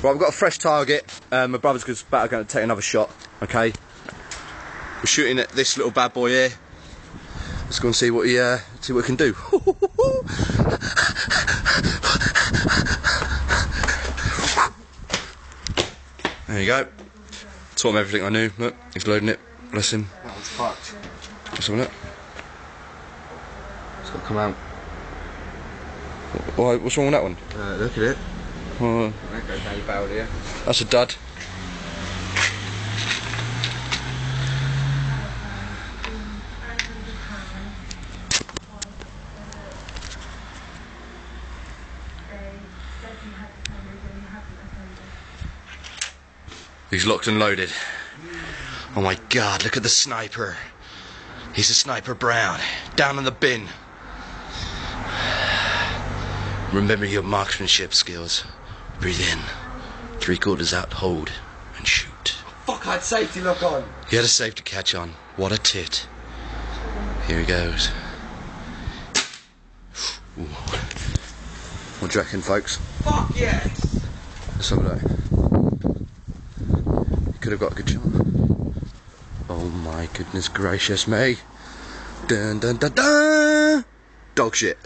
Right, we've got a fresh target. My brother's about going to take another shot. Okay. We're shooting at this little bad boy here. Let's go and see what he can do. There you go. Taught him everything I knew. Look, he's loading it. Bless him. That one's fucked. What's on it? It's got to come out. What's wrong with that one? Look at it. That goes down your barrel here. That's a dud. He's locked and loaded. Oh my god, look at the sniper. He's a Sniper Brown. Down in the bin. Remember your marksmanship skills. Breathe in. 3/4 out, hold, and shoot. Fuck, I had safety lock on. You had a safety catch on. What a tit. Here he goes. Ooh. What do you reckon, folks? Fuck yes! Let's have a look. You could have got a good shot. Oh my goodness gracious me. Dun dun dun dun! Dog shit.